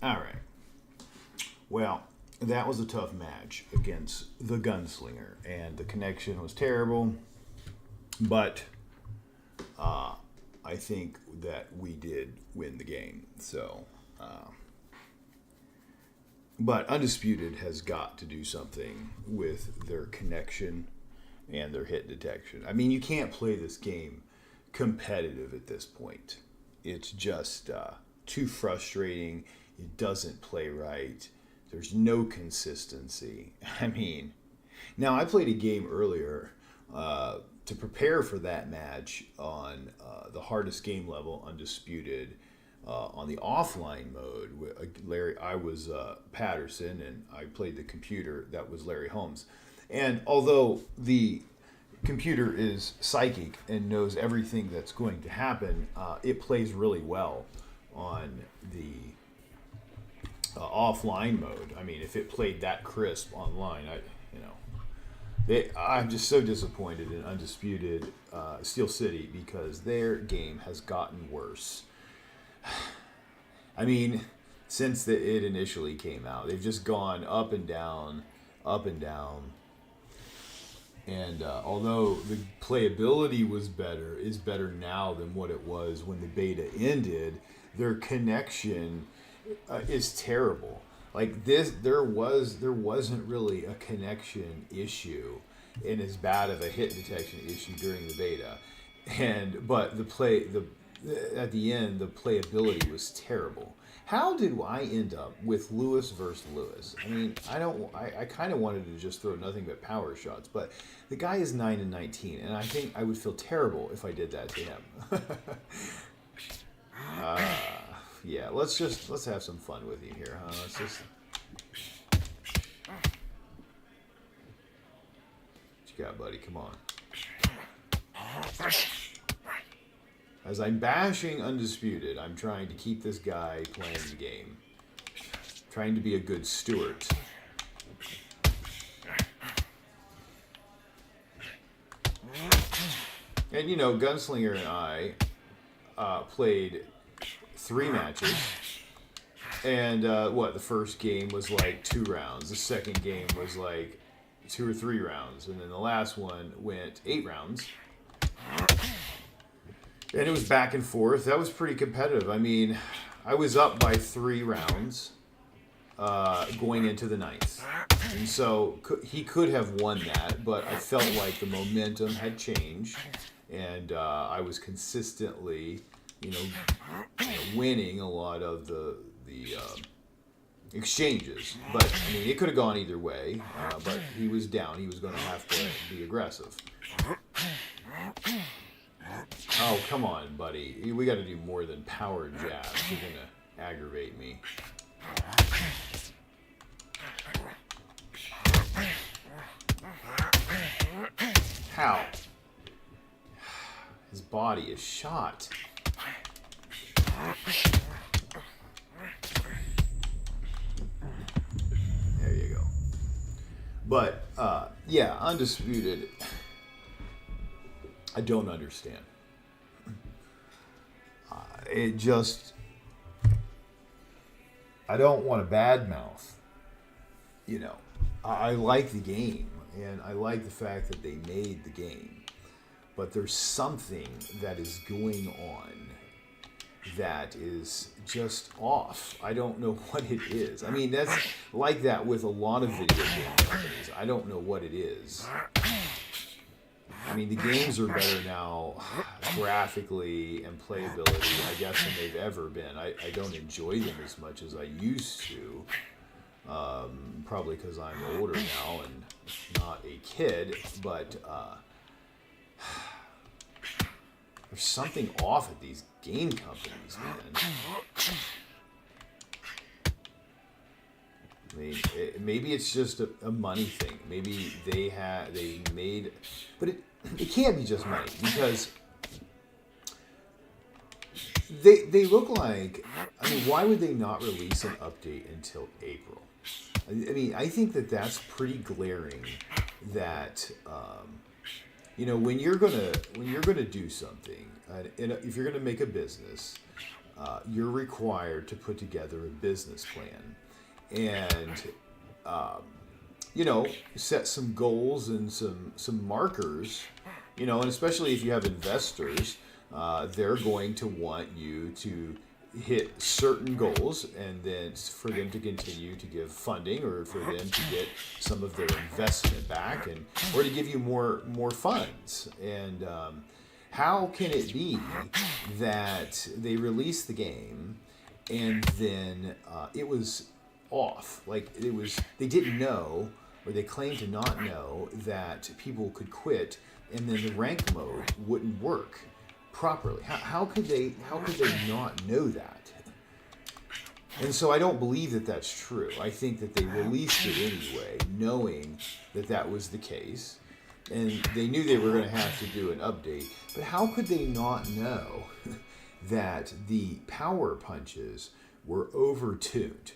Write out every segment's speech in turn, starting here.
All right. Well, that was a tough match against the Gunslinger, and the connection was terrible. But I think that we did win the game. So, but Undisputed has got to do something with their connection and their hit detection. I mean, you can't play this game competitive at this point. It's just too frustrating. It doesn't play right. There's no consistency. I mean, now I played a game earlier to prepare for that match on the hardest game level, Undisputed, on the offline mode. Larry, I was Patterson, and I played the computer that was Larry Holmes. And although the computer is psychic and knows everything that's going to happen, it plays really well on the offline mode. I mean, if it played that crisp online, I'm just so disappointed in Undisputed Steel City because their game has gotten worse. I mean, since it initially came out, they've just gone up and down, up and down. And although the playability is better now than what it was when the beta ended, their connection is terrible. Like this, there wasn't really a connection issue, and as bad of a hit detection issue during the beta, but at the end the playability was terrible. How did I end up with Lewis versus Lewis? I mean, I kind of wanted to just throw nothing but power shots, but the guy is 9-19, and I think I would feel terrible if I did that to him. Yeah, let's have some fun with you here, huh? Let's just. What you got, buddy? Come on. As I'm bashing Undisputed, I'm trying to keep this guy playing the game. Trying to be a good steward. And Gunslinger and I played 3 matches. And the first game was like 2 rounds. The second game was like 2 or 3 rounds. And then the last one went 8 rounds. And it was back and forth. That was pretty competitive. I mean, I was up by 3 rounds going into the 9th. And so he could have won that, but I felt like the momentum had changed. And I was consistently, winning a lot of the exchanges. But, I mean, it could have gone either way. But he was down. He was going to have to be aggressive. Oh, come on, buddy. We got to do more than power jabs. You're going to aggravate me. How? His body is shot. There you go. But, yeah, Undisputed, I don't understand. It just, I don't want to badmouth. I like the game, and I like the fact that they made the game. But there's something that is going on that is just off. I don't know what it is. I mean, that's like that with a lot of video game companies. I don't know what it is. I mean, the games are better now, graphically and playability, I guess, than they've ever been. I don't enjoy them as much as I used to. Probably because I'm older now and not a kid, but there's something off at these game companies, man. I mean, maybe it's just a money thing. Maybe they made, but it can't be just money because they look like. I mean, why would they not release an update until April? I mean, I think that's pretty glaring. That when you're gonna do something, and if you're gonna make a business, you're required to put together a business plan and you know, set some goals and some markers, you know, and especially if you have investors, they're going to want you to hit certain goals and then for them to continue to give funding or for them to get some of their investment back and or to give you more funds. And how can it be that they released the game and then it was off? Like it was, they didn't know, or they claimed to not know that people could quit, and then the rank mode wouldn't work properly. How could they not know that? And so I don't believe that that's true. I think that they released it anyway, knowing that that was the case, and they knew they were going to have to do an update. But how could they not know that the power punches were overtuned?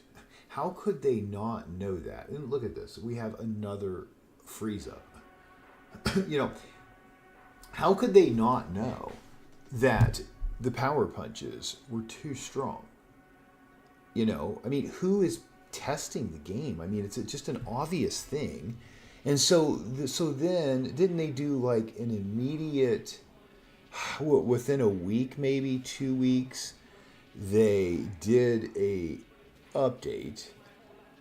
How could they not know that? And look at this. We have another freeze up. You know, how could they not know that the power punches were too strong? You know, I mean, who is testing the game? I mean, it's just an obvious thing. And so then, didn't they do like an immediate, within a week, maybe 2 weeks, they did a update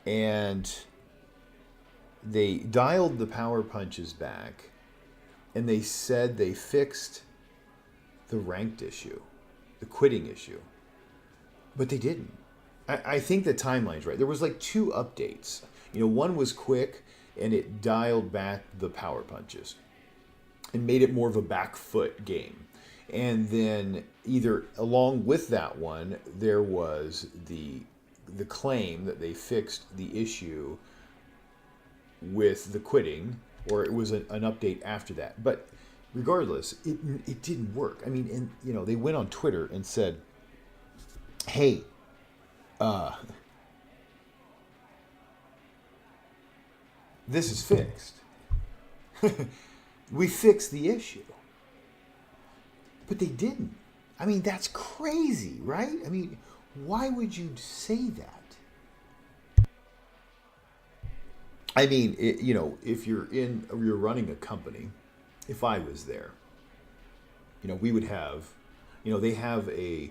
and they dialed the power punches back and they said they fixed the ranked issue, the quitting issue, but they didn't. I think the timeline's right. There was like 2 updates. You know, one was quick and it dialed back the power punches and made it more of a back foot game. And then either along with that one, there was the claim that they fixed the issue with the quitting, or it was an update after that. But regardless, it didn't work. I mean, and you know, they went on Twitter and said, "Hey, this is fixed. We fixed the issue." But they didn't. I mean, that's crazy, right? I mean, why would you say that? I mean, you know, if you're running a company, if I was there, you know, we would have, you know, they have a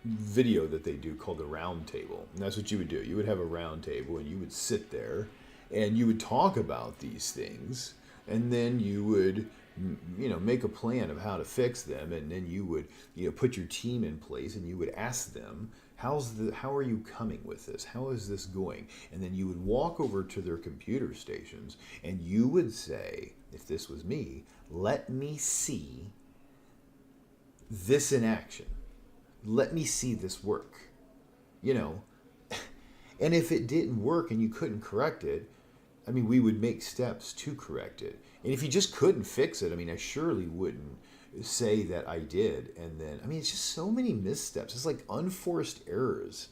video that they do called the round table. And that's what you would do. You would have a round table and you would sit there and you would talk about these things, and then you would, you know, make a plan of how to fix them, and then you would, you know, put your team in place and you would ask them, how are you coming with this? How is this going? And then you would walk over to their computer stations and you would say, if this was me, let me see this in action. Let me see this work. You know, and if it didn't work and you couldn't correct it, I mean, we would make steps to correct it. And if you just couldn't fix it, I mean, I surely wouldn't say that I did. And then, I mean, it's just so many missteps. It's like unforced errors.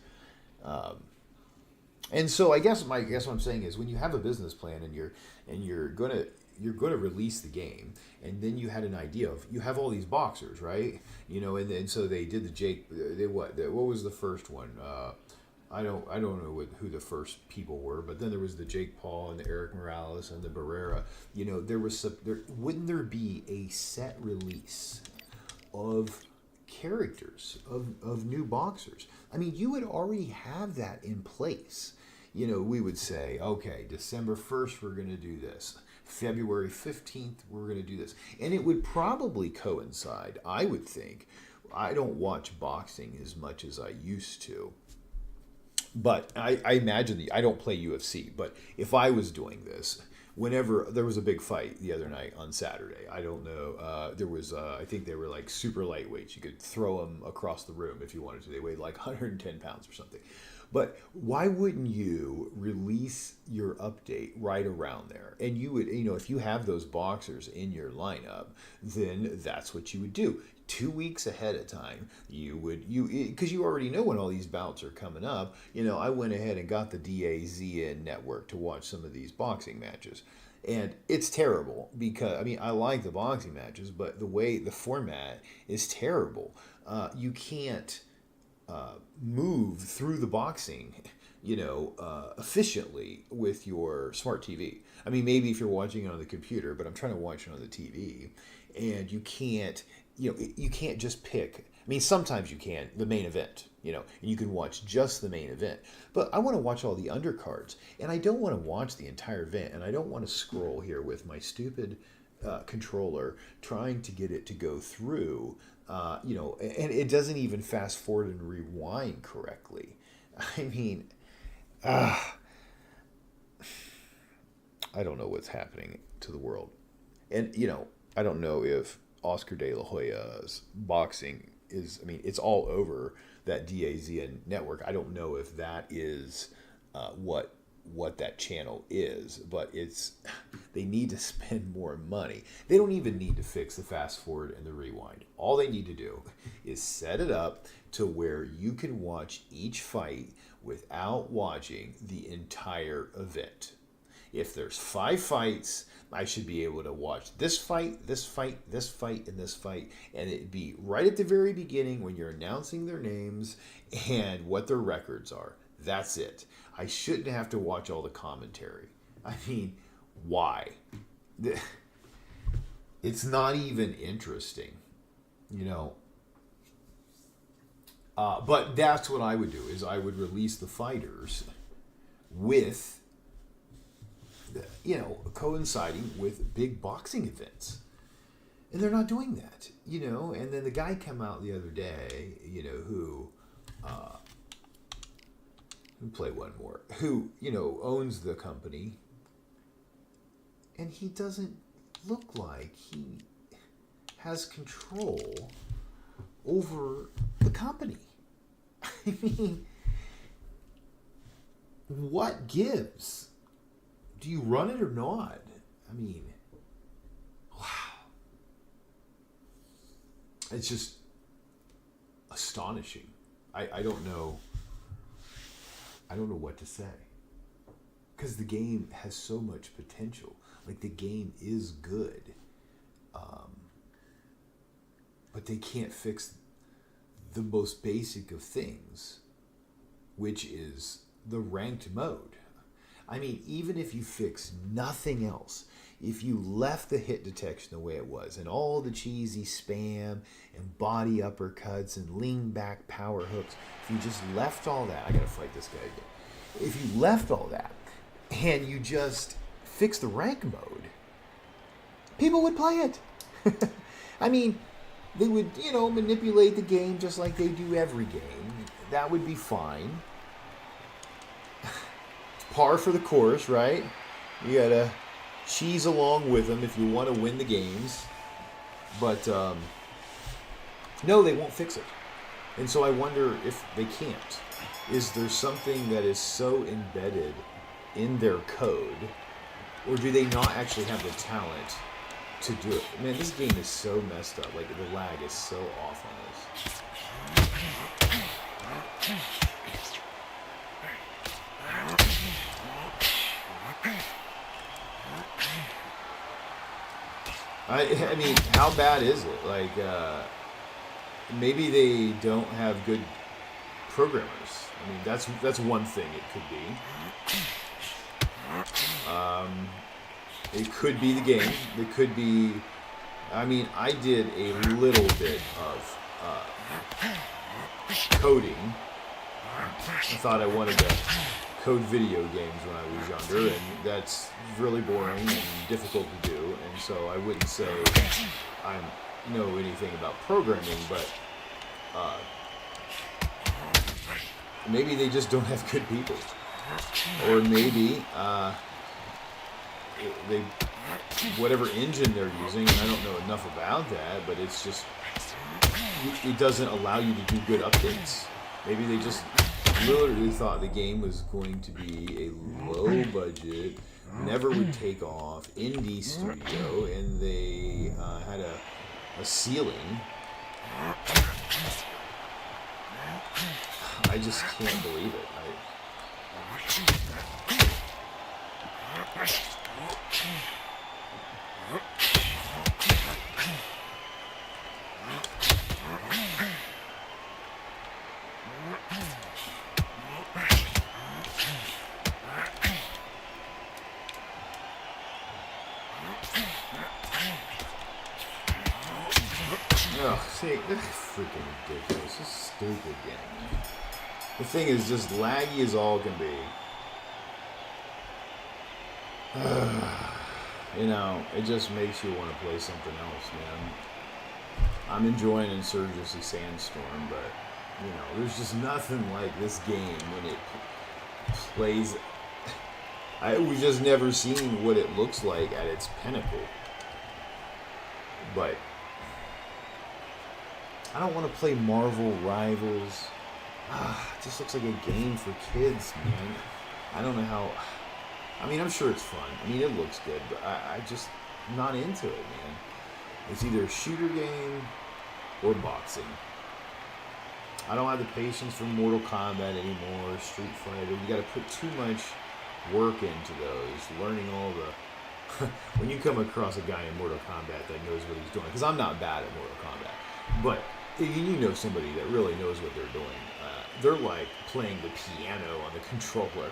And so I guess what I'm saying is, when you have a business plan and you're gonna release the game, and then you had an idea of, you have all these boxers, right? You know, and so they did what was the first one? I don't know who the first people were, but then there was the Jake Paul and the Eric Morales and the Barrera. You know, wouldn't there be a set release of characters, of new boxers? I mean, you would already have that in place. You know, we would say, okay, December 1st, we're going to do this. February 15th, we're going to do this. And it would probably coincide, I would think. I don't watch boxing as much as I used to. But I imagine I don't play UFC, but if I was doing this, whenever there was a big fight the other night on Saturday, I don't know, there was, I think they were like super lightweights. You could throw them across the room if you wanted to. They weighed like 110 pounds or something. But why wouldn't you release your update right around there? And you would, you know, if you have those boxers in your lineup, then that's what you would do. 2 weeks ahead of time, because you already know when all these bouts are coming up. You know, I went ahead and got the DAZN network to watch some of these boxing matches. And it's terrible because, I mean, I like the boxing matches, but the format is terrible. you can't move through the boxing, efficiently with your smart TV. I mean, maybe if you're watching it on the computer, but I'm trying to watch it on the TV, and you can't just pick. I mean, sometimes you can, the main event, and you can watch just the main event. But I want to watch all the undercards, and I don't want to watch the entire event, and I don't want to scroll here with my stupid controller trying to get it to go through, and it doesn't even fast forward and rewind correctly. I mean, I don't know what's happening to the world. And, I don't know if Oscar De La Hoya's boxing is, I mean, it's all over that DAZN network. I don't know if that is what that channel is, but they need to spend more money. They don't even need to fix the fast forward and the rewind. All they need to do is set it up to where you can watch each fight without watching the entire event. If there's 5 fights, I should be able to watch this fight, this fight, this fight, and this fight, and it'd be right at the very beginning when you're announcing their names and what their records are. That's it. I shouldn't have to watch all the commentary. I mean, why? It's not even interesting, But that's what I would do, is I would release the fighters with, coinciding with big boxing events. And they're not doing that, And then the guy came out the other day, who play one more, who, owns the company, and he doesn't look like he has control over the company. I mean, what gives? Do you run it or not? I mean, wow. It's just astonishing. I don't know. I don't know what to say. Because the game has so much potential. Like, the game is good. But they can't fix the most basic of things, which is the ranked mode. I mean, even if you fix nothing else, if you left the hit detection the way it was, and all the cheesy spam and body uppercuts and lean back power hooks, if you just left all that, I gotta fight this guy again. If you left all that and you just fixed the rank mode, people would play it. I mean, they would, manipulate the game just like they do every game. That would be fine. Par for the course, right? You gotta cheese along with them if you want to win the games. But no, they won't fix it. And so I wonder if they can't. Is there something that is so embedded in their code, or do they not actually have the talent to do it? Man, this game is so messed up. Like, the lag is so off on this. I mean, how bad is it? Like, maybe they don't have good programmers. I mean, that's one thing it could be. It could be the game. It could be. I mean, I did a little bit of coding. I thought I wanted to code video games when I was younger, and that's really boring and difficult to do. And so I wouldn't say I know anything about programming, but maybe they just don't have good people, or maybe they whatever engine they're using, and I don't know enough about that, but it's just it doesn't allow you to do good updates. Maybe they just literally thought the game was going to be a low budget, never would take off indie studio, and they had a ceiling. I just can't believe it. Oh, see, that's freaking ridiculous. This stupid game. The thing is just laggy as all can be. You know, it just makes you want to play something else, man. I'm enjoying Insurgency Sandstorm, but, you know, there's just nothing like this game when it plays. We've just never seen what it looks like at its pinnacle. But I don't want to play Marvel Rivals. It just looks like a game for kids, man. I don't know how. I mean, I'm sure it's fun. I mean, it looks good, but I just not into it, man. It's either a shooter game or boxing. I don't have the patience for Mortal Kombat anymore, Street Fighter. You got to put too much work into those, learning all the. When you come across a guy in Mortal Kombat that knows what he's doing, because I'm not bad at Mortal Kombat, but you know somebody that really knows what they're doing. They're like playing the piano on the controller.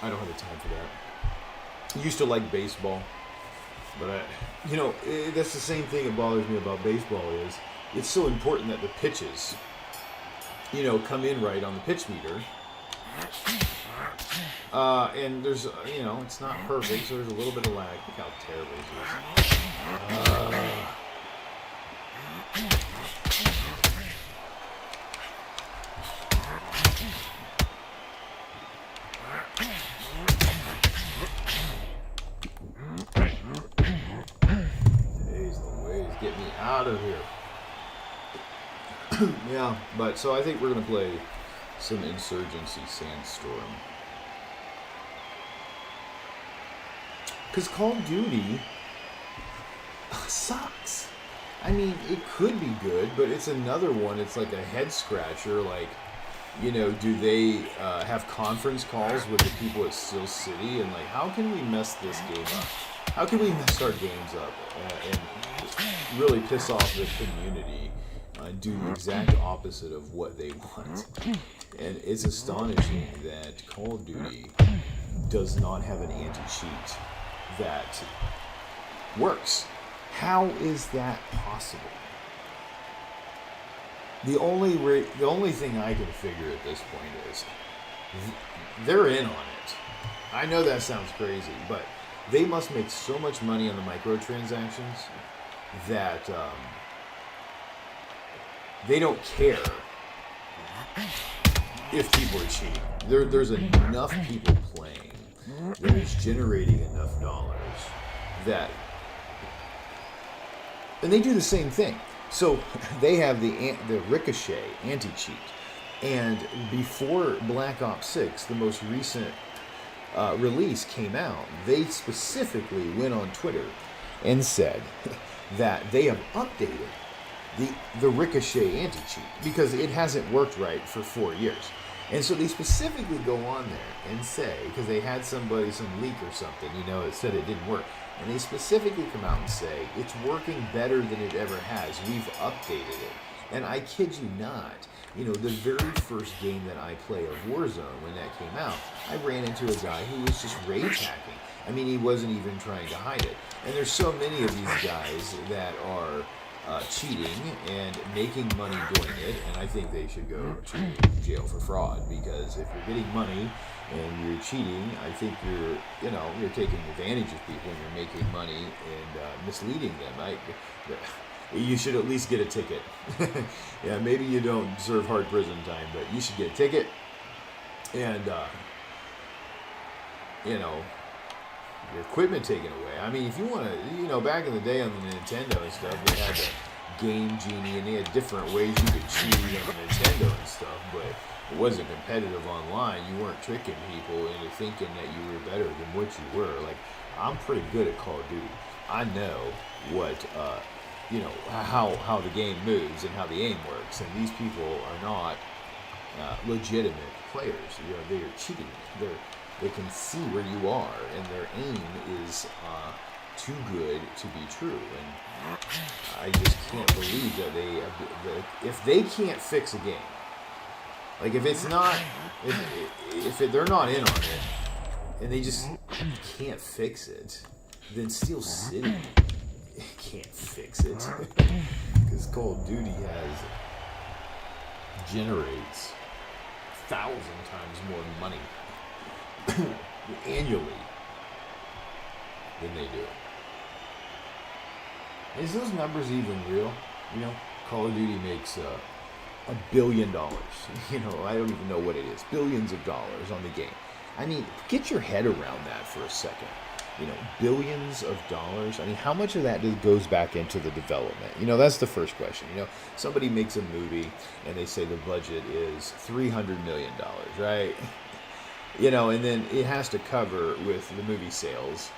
I don't have the time for that. I used to like baseball, but that's the same thing that bothers me about baseball is it's so important that the pitches, come in right on the pitch meter. And there's, it's not perfect, so there's a little bit of lag. Look how terrible this is. Jeez Louise, get me out of here. Yeah, but so I think we're going to play some Insurgency Sandstorm. Because Call of Duty sucks. I mean, it could be good, but it's another one. It's like a head scratcher. Like, do they have conference calls with the people at Steel City? And like, how can we mess this game up? How can we mess our games up and really piss off the community? Do the exact opposite of what they want. And it's astonishing that Call of Duty does not have an anti-cheat that works. How is that possible? The only thing I can figure at this point is they're in on it. I know that sounds crazy, but they must make so much money on the microtransactions that they don't care if people are cheating. There's enough people playing that it's generating enough dollars that, and they do the same thing. So they have the Ricochet anti-cheat, and before Black Ops 6, the most recent release came out, they specifically went on Twitter and said that they have updated the Ricochet anti-cheat because it hasn't worked right for 4 years. And so they specifically go on there and say, because they had some leak or something, it said it didn't work. And they specifically come out and say, it's working better than it ever has. We've updated it. And I kid you not, the very first game that I play of Warzone, when that came out, I ran into a guy who was just rage hacking. I mean, he wasn't even trying to hide it. And there's so many of these guys that are cheating and making money doing it, and I think they should go to jail for fraud, because if you're getting money and you're cheating, I think you're taking advantage of people and you're making money and misleading them. You should at least get a ticket. Yeah, maybe you don't serve hard prison time, but you should get a ticket and your equipment taken away. I mean, if you want to, back in the day on the Nintendo and stuff, they had the Game Genie, and they had different ways you could cheat on the Nintendo and stuff, but it wasn't competitive online. You weren't tricking people into thinking that you were better than what you were. Like, I'm pretty good at Call of Duty. I know what, how the game moves and how the aim works, and these people are not legitimate players. They are cheating. They can see where you are, and their aim is too good to be true. And I just can't believe that if they can't fix a game, like if it's not, they're not in on it, and they just can't fix it, then Steel City can't fix it. Because Call of Duty generates 1,000 times more money annually than they do. Is those numbers even real? Call of Duty makes $1 billion. I don't even know what it is. Billions of dollars on the game. I mean, get your head around that for a second. Billions of dollars. I mean, how much of that goes back into the development? That's the first question. Somebody makes a movie and they say the budget is $300 million, right? And then it has to cover with the movie sales.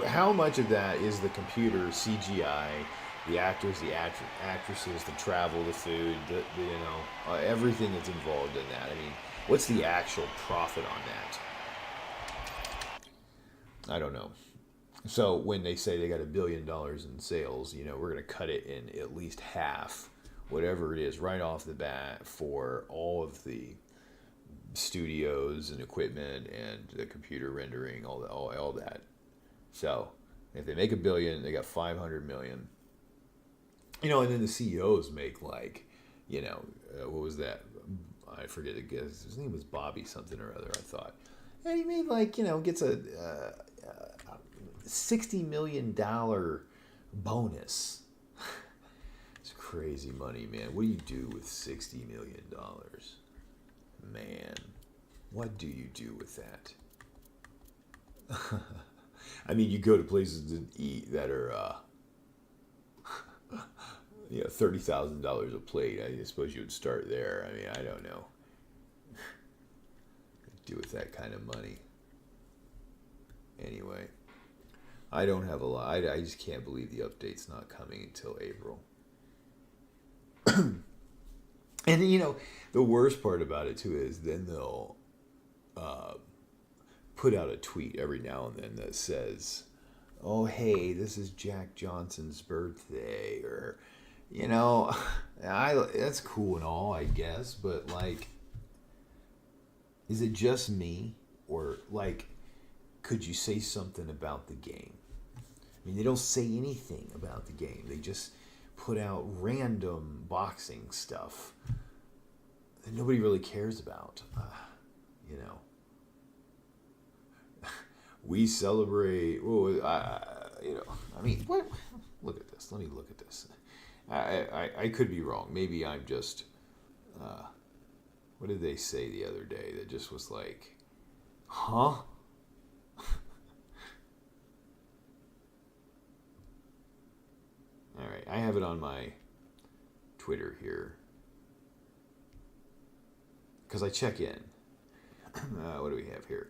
How much of that is the computer CGI, the actors, the actresses, the travel, the food, everything that's involved in that? I mean, what's the actual profit on that? I don't know. So when they say they got $1 billion in sales, we're going to cut it in at least half, whatever it is, right off the bat for all of the studios and equipment and the computer rendering, all that. So if they make $1 billion, they got $500 million. And then the CEOs make what was that? I forget. His name was Bobby something or other, I thought. And he made gets a $60 million bonus. It's crazy money, man. What do you do with $60 million? Man, what do you do with that? I mean, you go to places to eat that are $30,000 a plate. I suppose you would start there. I mean, I don't know. Do with that kind of money. Anyway, I don't have a lot. I just can't believe the update's not coming until April. And the worst part about it too is then they'll put out a tweet every now and then that says, "Oh, hey, this is Jack Johnson's birthday," or that's cool and all, I guess, but is it just me, or could you say something about the game? I mean, they don't say anything about the game. They just put out random boxing stuff that nobody really cares about. We celebrate. I mean, what? Look at this. Let me look at this. I could be wrong. Maybe I'm just. What did they say the other day that just was like, huh? All right, I have it on my Twitter here because I check in. What do we have here?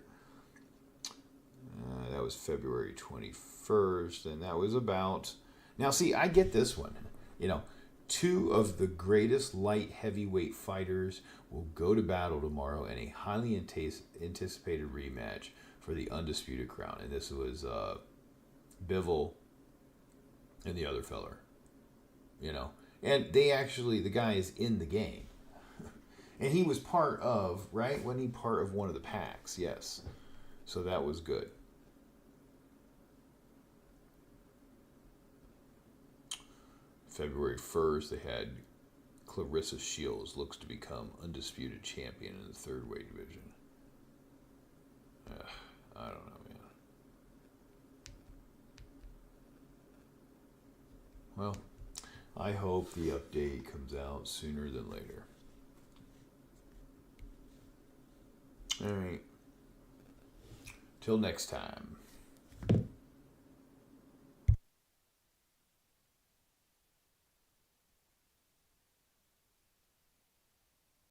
That was February 21st, and that was about... Now, see, I get this one. 2 of the greatest light heavyweight fighters will go to battle tomorrow in a highly anticipated rematch for the undisputed crown. And this was Bivol and the other feller. And the guy is in the game. And he was part of, right? Wasn't he part of one of the packs? Yes. So that was good. February 1st, they had Clarissa Shields looks to become undisputed champion in the 3rd weight division. I don't know, man. Well, I hope the update comes out sooner than later. All right. Till next time.